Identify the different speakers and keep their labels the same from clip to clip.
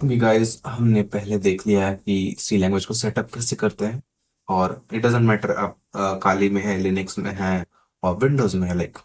Speaker 1: अभी गाइस हमने पहले देख लिया है कि सी लैंग्वेज को सेटअप कैसे करते हैं। और इट डजेंट मैटर आप काली में है, लिनक्स में है और विंडोज में है, लाइक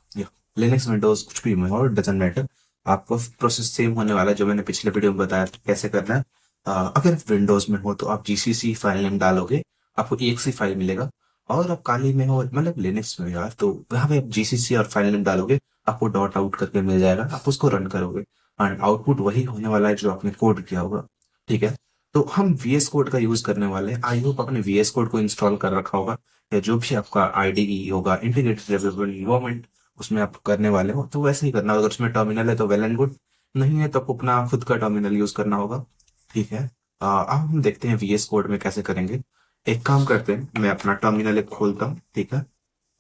Speaker 1: लिनक्स विंडोज कुछ भी में हो, इट डजेंट मैटर। आपको प्रोसेस सेम होने वाला है जो मैंने पिछले वीडियो में बताया था कैसे करना है। अगर विंडोज में हो तो आप जीसीसी फाइल नेम डालोगे, आपको एक सी फाइल मिलेगा। और आप काली में हो मतलब लिनक्स में हो यार, तो यहाँ पे आप जीसीसी और फाइल नेम डालोगे, आपको डॉट आउट करके मिल जाएगा, आप उसको रन करोगे एंड आउटपुट वही होने वाला है जो आपने कोड किया होगा। ठीक है। तो हम वीएस कोड का यूज करने वाले हैं। आई होप आपने वीएस कोड को इंस्टॉल कर रखा होगा, या जो भी आपका आईडीई होगा, इंटीग्रेटेड डेवलपमेंट इन्वायरमेंट, उसमें आप करने वाले हो तो वैसे ही करना होगा। अगर उसमें टर्मिनल है तो वेल एंड गुड, नहीं है तो आपको अपना खुद का टर्मिनल यूज करना होगा। ठीक है। अब हम देखते हैं वीएस कोड में कैसे करेंगे। एक काम करते हैं, मैं अपना टर्मिनल एक खोलता हूँ। ठीक है।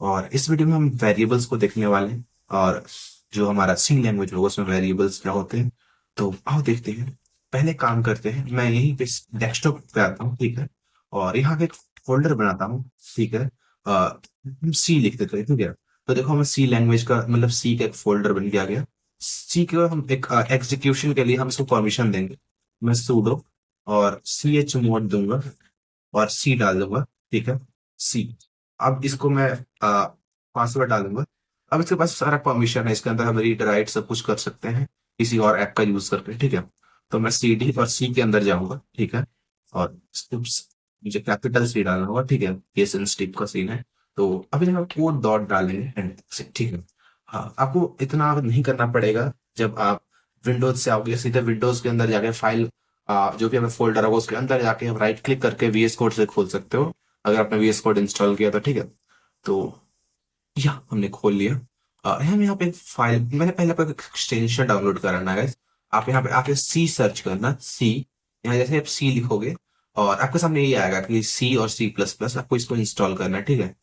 Speaker 1: और इस वीडियो में हम वेरिएबल्स को देखने वाले हैं, और जो हमारा सी लैंग्वेज होगा उसमें वेरिएबल्स क्या होते हैं। तो आओ देखते हैं। पहले काम करते हैं, मैं यहीं पे डेस्कटॉप पे आता हूँ। ठीक है। और यहाँ पे एक फोल्डर बनाता हूँ। ठीक है। हम सी लिख देते हैं। ठीक है। तो देखो हमें सी लैंग्वेज का मतलब सी का एक फोल्डर बन के आ गया। सी के हम एक एग्जीक्यूशन के लिए हम इसको परमिशन देंगे। मैं sudo और सी एच मोड दूंगा और सी डाल दूंगा। ठीक है। सी। अब इसको मैं पासवर्ड डालूंगा। अब इसके पास सारा परमिशन है, इसके अंदर हम रीड राइट सब कुछ कर सकते हैं किसी और ऐप का यूज करके। ठीक है। तो मैं सी डी और सी के अंदर जाऊंगा। ठीक है। और oops, मुझे कैपिटल सी डालना होगा। ठीक है, ये सेंसिटिव का सीन है। तो अभी हम कोड डॉट डालेंगे एंड से। ठीक है। हाँ, आपको इतना नहीं करना पड़ेगा। जब आप विंडोज से आओगे सीधे विंडोज के अंदर जाके फाइल, जो भी हमें फोल्डर होगा उसके अंदर जाके हम राइट क्लिक करके वीएस कोड से खोल सकते हो, अगर आपने वीएस कोड इंस्टॉल किया तो। ठीक है। तो या हमने खोल लिया। हम यहाँ पे फाइल, मैंने पहले आपको एक एक्सटेंशन डाउनलोड कराना है guys। आप यहाँ पे आके सी सर्च करना, सी। यहाँ जैसे आप सी लिखोगे और आपके सामने ये आएगा कि सी और सी प्लस प्लस, आपको इसको इंस्टॉल करना है। ठीक है।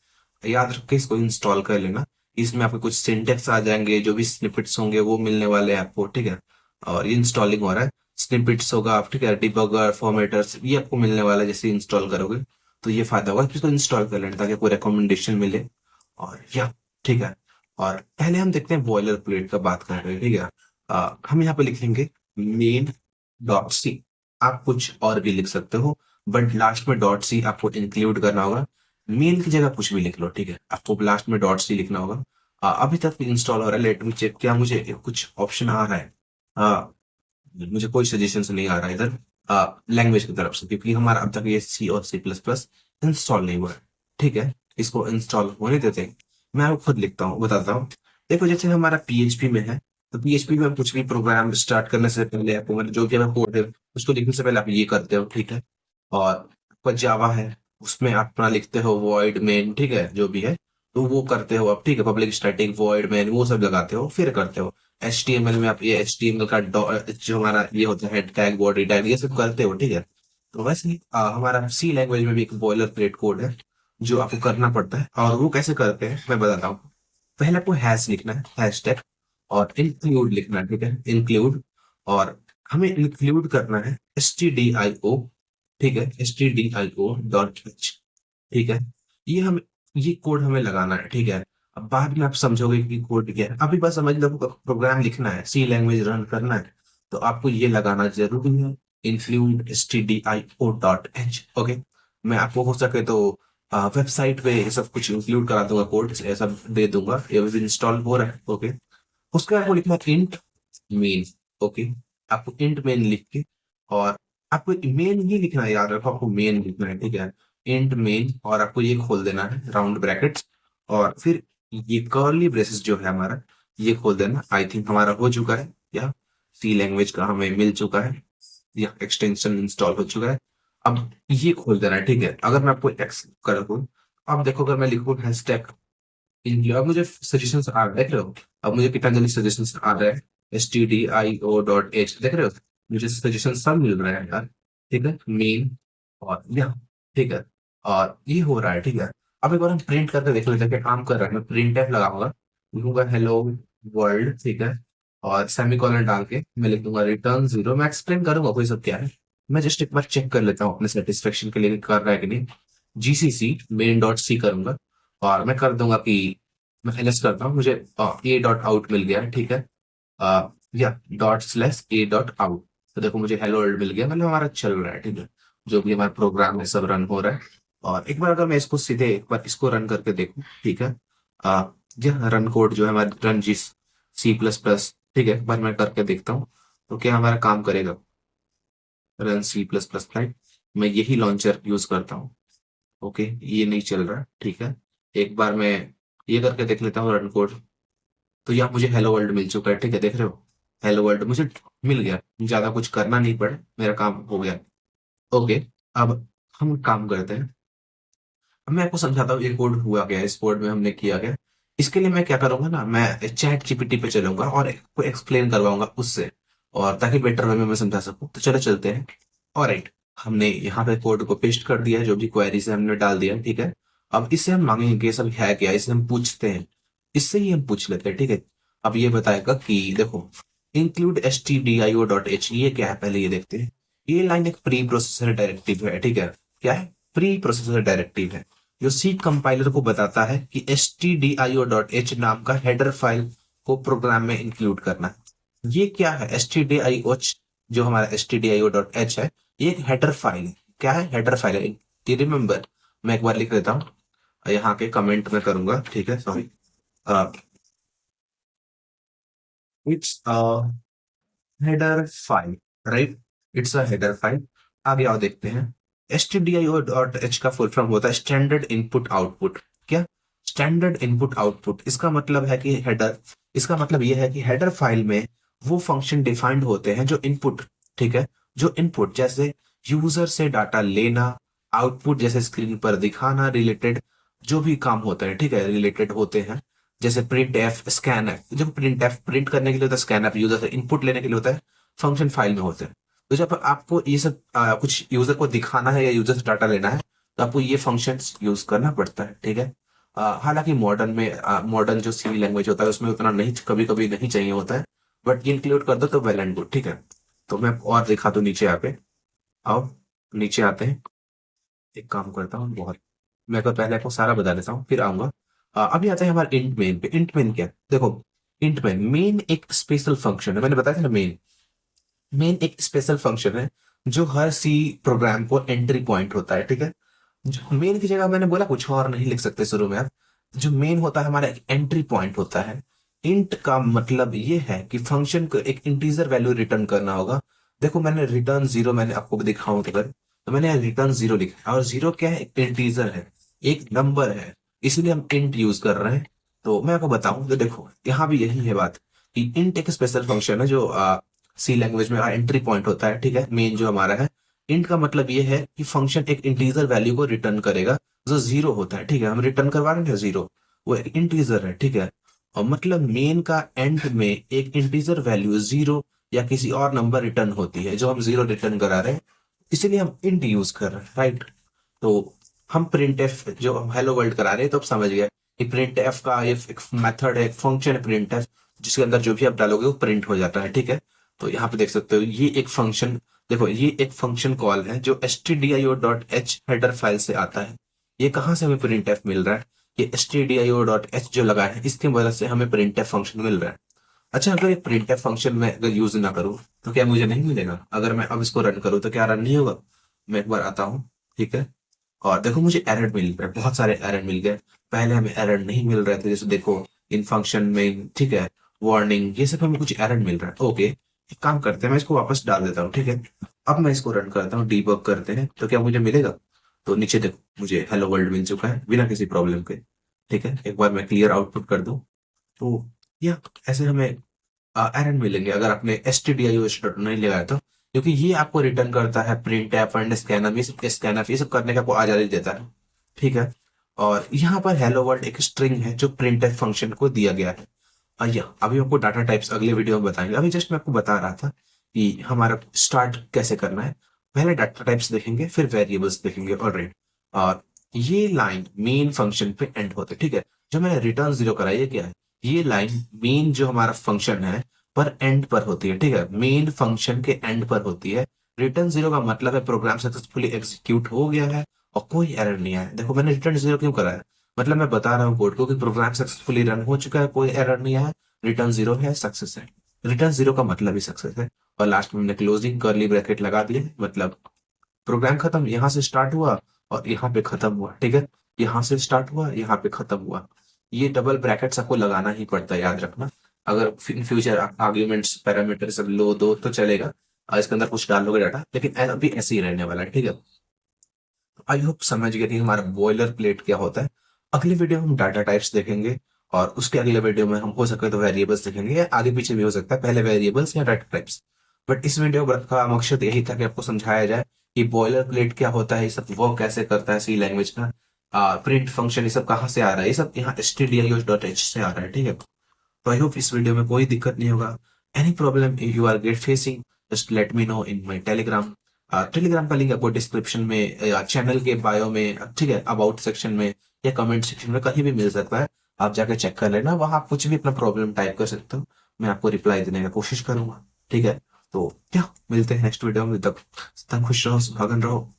Speaker 1: याद रख के इसको इंस्टॉल कर लेना। इसमें आपको कुछ सिंटेक्स आ जाएंगे, जो भी स्निपेट्स होंगे वो मिलने वाले हैं आपको। ठीक है। और ये इंस्टॉलिंग हो रहा है, स्निपेट्स होगा आप। ठीक है। डिबगर फॉर्मेटर्स ये आपको मिलने वाला है जैसे इंस्टॉल करोगे। तो ये फायदा होगा कि इसको इंस्टॉल कर लेना ताकि आपको रिकमेंडेशन मिले। और या ठीक है। और पहले हम देखते हैं बॉयलर प्लेट का बात कर रहे हैं। ठीक है। हम यहाँ पे लिखेंगे मेन डॉट सी। आप कुछ और भी लिख सकते हो, बट लास्ट में डॉट सी आपको इंक्लूड करना होगा। मेन की जगह कुछ भी लिख लो। ठीक है। आपको लास्ट में डॉट सी लिखना होगा। अभी तक इंस्टॉल हो रहा है, लेट मी चेक क्या मुझे कुछ ऑप्शन आ रहा है। आ, मुझे कोई सजेशन नहीं आ रहा है इधर लैंग्वेज की तरफ से, क्योंकि हमारा अब तक ये सी और सी प्लस प्लस इंस्टॉल नहीं हुआ है। ठीक है। इसको इंस्टॉल होने देते हैं। मैं आपको खुद लिखता हूँ, बताता हूँ। देखो जैसे हमारा पीएचपी में है, तो पीएचपी में कुछ भी प्रोग्राम स्टार्ट करने से पहले आपको मतलब जो भी हमें कोड है उसको लिखने से पहले आप ये करते हो। ठीक है। और आपका जावा है, उसमें आप अपना लिखते हो वॉइड मेन। ठीक है, जो भी है तो वो करते हो आप। ठीक है, पब्लिक स्टैटिक वॉइड मेन वो सब लगाते हो, फिर करते हो HTML में आप ये HTML का जो हमारा ये होता है हेड टैग बॉडी टैग ये सब करते हो। ठीक है। तो वैसे ही हमारा सी लैंग्वेज में भी एक बॉयलर प्लेट कोड है जो आपको करना पड़ता है, और वो कैसे करते हैं मैं बताता हूँ। पहले आपको हैश लिखना है, हैश टैग, और इंक्लूड लिखना है। ठीक है, इंक्लूड। और हमें इंक्लूड करना है stdio। ठीक है, stdio.h। ठीक है। ये हम ये कोड हमें लगाना है। ठीक है। अब बाद में आप समझोगे कि कोड क्या है, अभी बस समझ लो प्रोग्राम लिखना है, सी लैंग्वेज रन करना है, तो आपको ये लगाना जरूरी है, इंक्लूड stdio.h। ओके। मैं आपको हो सके तो वेबसाइट पे ये सब कुछ इंक्लूड करा दूंगा, कोड ऐसा दे दूंगा, ये भी इंस्टॉल हो रहा है। ओके। उसके बाद आपको लिखना है इंट मेन। ओके। आपको इंट मेन लिख के, और आपको मेन ही लिखना है, याद रखो आपको मेन लिखना है। ठीक है। इंट मेन, और आपको ये खोल देना है राउंड ब्रैकेट्स, और फिर ये कर्ली ब्रेसेस जो है हमारा ये खोल देना। आई थिंक हमारा हो चुका है, या सी लैंग्वेज का हमें मिल चुका है, या एक्सटेंशन इंस्टॉल हो चुका है। अब ये खोल देना है। ठीक है। अगर मैं आपको एक्स कर दूं, अब देखो अगर मैं लिखूं हैशटैग इनकी, अब मुझे सजेशन आ रहे, देख रहे हो अब मुझे कितना जल्दी सजेशन आ रहा है। stdio.h देख रहे हो, मुझे सजेशन सब मिल रहा है यार। ठीक है, मेन और या ठीक है, और ये हो रहा है। ठीक है। अब एक बार हम प्रिंट करके देख लेते हैं कि काम कर रहा है। मैं प्रिंट एफ लगाऊंगा, लिखूंगा हेलो वर्ल्ड। ठीक है। और सेमीकोलन डाल के मैं लिख दूंगा रिटर्न 0। मैं एक्सप्लेन करूंगा कोई सब क्या है, मैं जस्ट एक बार चेक कर लेता हूँ अपने सेटिस्फेक्शन के लिए कि कर रहा है कि नहीं। जीसीसी मेन डॉट सी करूंगा, और मैं कर दूंगा कि मैं एलएस करता हूँ, मुझे ए डॉट आउट मिल गया है। ठीक है। या dot slash A dot out. तो देखो मुझे हेलो वर्ल्ड मिल गया, मतलब हमारा चल रहा है, ठीक है। जो भी हमारा प्रोग्राम है सब रन हो रहा है। और एक बार अगर मैं इसको सीधे एक बार इसको रन करके देखूं, ठीक है। आ, यह रन कोड जो है हमारा रन जी C++, ठीक है, एक बार मैं करके देखता हूँ तो क्या हमारा काम करेगा। Run C++, right. मैं यही लॉन्चर यूज करता हूँ। ओके, ये नहीं चल रहा, ठीक है। एक बार मैं ये करके देख लेता हूँ रन कोड। तो यहाँ मुझे हेलो वर्ल्ड मिल चुका है, ठीक है, देख रहे हो। हेलो वर्ल्ड मुझे मिल गया, ज्यादा कुछ करना नहीं पड़ा, मेरा काम हो गया। ओके, अब हम काम करते हैं। अब मैं आपको समझाता हूँ ये कोड हुआ क्या है, इस कोड में हमने किया क्या। इसके लिए मैं क्या करूंगा ना, मैं चैट जीपीटी पे चलूंगा और को एक्सप्लेन करवाऊंगा उससे, और ताकि बेटर वे में मैं समझा सकूं। तो चलो चलते हैं। ऑलराइट, हमने यहाँ पे कोड को पेस्ट कर दिया है, जो भी क्वेरी से हमने डाल दिया, ठीक है। अब इससे हम मांगेंगे कि ये सब है क्या, इससे हम पूछते हैं। इससे ही हम पूछ लेते हैं, ठीक है। अब ये बताएगा कि देखो, इंक्लूड stdio.h, ये क्या है पहले ये देखते हैं। ये लाइन एक प्री प्रोसेसर डायरेक्टिव है, ठीक है। क्या है, प्री प्रोसेसर डायरेक्टिव है, जो सी कंपाइलर को बताता है कि stdio.h नाम का हेडर फाइल को प्रोग्राम में इंक्लूड करना है। ये क्या है stdio, जो हमारा stdio.h है, ये एक हेडर फाइल है। क्या है, हेडर फाइल है। ये रिमेंबर, मैं एक बार लिख देता हूँ, यहाँ के कमेंट में करूंगा, ठीक है, sorry. It's header file, right. It's a header file. आगे आओ देखते हैं। stdio.h का फुल फॉर्म होता है स्टैंडर्ड इनपुट आउटपुट। क्या, स्टैंडर्ड इनपुट आउटपुट, इसका मतलब है कि हेडर, इसका मतलब यह है कि हेडर फाइल में वो फंक्शन डिफाइंड होते हैं जो इनपुट, ठीक है, जो इनपुट जैसे यूजर से डाटा लेना, आउटपुट जैसे स्क्रीन पर दिखाना, रिलेटेड जो भी काम होता है, ठीक है, रिलेटेड होते हैं। जैसे प्रिंट एफ, स्कैन एफ, जब प्रिंट एफ प्रिंट करने के लिए होता है, स्कैन एफ यूजर से इनपुट लेने के लिए होता है, फंक्शन फाइल में होते हैं। तो जब आपको ये सब कुछ यूजर को दिखाना है या यूजर से डाटा लेना है, तो आपको ये फंक्शंस यूज करना पड़ता है, ठीक है। हालांकि मॉडर्न में मॉडर्न जो सी लैंग्वेज होता है उसमें उतना नहीं, कभी कभी नहीं चाहिए होता है, बट ये इंक्लूड कर दो तो वेल एंड गुड, ठीक है। तो मैं और दिखा दूं नीचे यहाँ पे। आओ नीचे आते हैं। एक काम करता हूँ, बहुत, मैं तो पहले आपको सारा बता देता हूँ फिर आऊंगा। अभी आता है हमारे इंट मेन पे। इंट मेन क्या है? देखो, इंट मेन, मेन एक स्पेशल फंक्शन है, मैंने बताया था ना मेन। मेन एक स्पेशल फंक्शन है जो हर सी प्रोग्राम को एंट्री पॉइंट होता है, ठीक है। जो मेन की जगह मैंने बोला कुछ और नहीं लिख सकते शुरू में आप। जो मेन होता है हमारा एक एंट्री पॉइंट होता है। इंट का मतलब ये है कि फंक्शन को एक इंटीजर वैल्यू रिटर्न करना होगा। देखो मैंने रिटर्न जीरो, मैंने आपको दिखाऊं तो अगर, तो मैंने रिटर्न जीरो लिखा है, और जीरो क्या है, एक इंटीजर है, एक नंबर है, इसलिए हम इंट यूज कर रहे हैं। तो मैं आपको बताऊं तो देखो यहाँ भी यही है बात, कि इंट एक स्पेशल फंक्शन है जो सी लैंग्वेज में एंट्री पॉइंट होता है, ठीक है, मेन जो हमारा है। इंट का मतलब ये है कि फंक्शन एक इंटीजर वैल्यू को रिटर्न करेगा जो जीरो होता है, ठीक है, हम रिटर्न करवा रहे हैं जीरो, वो एक इंटीजर है, ठीक है। और मतलब मेन का एंड में एक इंटीजर वैल्यू जीरो या किसी और नंबर रिटर्न होती है, जो हम जीरो रिटर्न करा रहे हैं, इसीलिए हम इंट यूज कर रहे हैं, राइट। तो हम प्रिंट एफ जो हेलो वर्ल्ड करा रहे हैं, तो अब समझ गए कि प्रिंट एफ का ये एक मेथड है, एक फंक्शन है प्रिंट एफ, जिसके अंदर जो भी आप डालोगे वो प्रिंट हो जाता है, ठीक है। तो यहाँ पे देख सकते हो ये एक फंक्शन, देखो ये एक फंक्शन कॉल है जो stdio.h हेडर फाइल से आता है। ये कहाँ से हमें प्रिंट एफ मिल रहा है, ये stdio.h जो लगा है इसकी वजह से हमें प्रिंट एफ फंक्शन मिल रहा है। अच्छा, अगर ये प्रिंट एफ फंक्शन में अगर यूज ना करूँ तो क्या मुझे नहीं मिलेगा? अगर मैं अब इसको रन करूँ तो क्या रन नहीं होगा? मैं एक बार आता हूँ, ठीक है। और देखो मुझे एरर मिल रहे हैं, बहुत सारे एरर मिल गए। पहले हमें एरर नहीं मिल रहे थे, जैसे देखो इन फंक्शन में, ठीक है, वार्निंग, ये सब हमें कुछ एरर मिल रहा है। ओके, एक काम करते हैं, मैं इसको वापस डाल देता हूँ, ठीक है। अब मैं इसको रन करता हूँ, डीबग करते हैं तो क्या मुझे मिलेगा। तो नीचे देखो मुझे हेलो वर्ल्ड मिल चुका है बिना किसी प्रॉब्लम के, ठीक है। एक बार मैं क्लियर आउटपुट कर दूं तो या ऐसे हमें एरर मिलेंगे अगर आपने stdio नहीं लगाया तो, क्योंकि ये आपको रिटर्न करता है प्रिंट एफ एंड स्कैनफ, ये सब करने का आपको आजादी देता है, ठीक है। और यहाँ पर हेलो वर्ल्ड एक स्ट्रिंग है जो प्रिंट एफ फंक्शन को दिया गया है। या अभी आपको डाटा टाइप्स अगले वीडियो में बताएंगे, अभी जस्ट मैं आपको बता रहा था कि हमारा स्टार्ट कैसे करना है। पहले डाटा टाइप्स देखेंगे फिर वेरिएबल्स देखेंगे, ऑलराइट। और ये लाइन मेन फंक्शन पे एंड होते, ठीक है। जो मैंने रिटर्न जीरो कराई है क्या है, ये लाइन मेन जो हमारा फंक्शन है पर एंड पर होती है, ठीक है, मेन फंक्शन के एंड पर होती है। रिटर्न जीरो का मतलब है प्रोग्राम सक्सेसफुली एग्जीक्यूट हो गया है और कोई एरर नहीं आया। देखो मैंने रिटर्न जीरो क्यों कराया, मतलब मैं बता रहा हूँ कोड को कि प्रोग्राम सक्सेसफुली रन हो चुका है, कोई एरर नहीं आया, रिटर्न जीरो है, सक्सेस है। रिटर्न जीरो का मतलब ही सक्सेस है। और लास्ट में हमने क्लोजिंग कर्ली ब्रैकेट लगा दिए, मतलब प्रोग्राम खत्म, यहाँ से स्टार्ट हुआ और यहाँ पे खत्म हुआ, ठीक है। यहाँ से स्टार्ट हुआ, यहाँ पे खत्म हुआ। ये डबल ब्रैकेट आपको लगाना ही पड़ता है, याद रखना। अगर इन फ्यूचर आर्ग्यूमेंट्स पैरामीटर सब लो दो तो चलेगा, इसके अंदर कुछ डालोगे डाटा, लेकिन अभी ऐसे ही रहने वाला है, ठीक है। आई होप समझ गए कि हमारा बॉयलर प्लेट क्या होता है। अगले वीडियो में हम डाटा टाइप्स देखेंगे, और उसके अगले वीडियो में हम हो सके तो वेरिएबल्स देखेंगे, या आगे पीछे भी हो सकता है, पहले वेरिएबल्स या डाटा टाइप्स। बट इस वीडियो का मकसद यही था कि आपको समझाया जाए कि बॉयलर प्लेट क्या होता है, ये सब वर्क कैसे करता है सी लैंग्वेज का, प्रिंट फंक्शन ये सब कहाँ से आ रहा है, ये सब यहाँ stdio.h से आ रहा है, ठीक है। तो आई होप इस वीडियो में कोई दिक्कत नहीं होगा। Any problem you are get facing, just let me know in my Telegram. Telegram का लिंक आपको डिस्क्रिप्शन में या चैनल के बायो में, ठीक है, अबाउट सेक्शन में या कमेंट सेक्शन में कहीं भी मिल सकता है। आप जाके चेक कर लेना, वहां आप कुछ भी अपना प्रॉब्लम टाइप कर सकते हो, मैं आपको रिप्लाई देने की कोशिश करूंगा, ठीक है। तो क्या, मिलते हैं नेक्स्ट वीडियो में, तब तक खुश रहो, सुहागन रहो।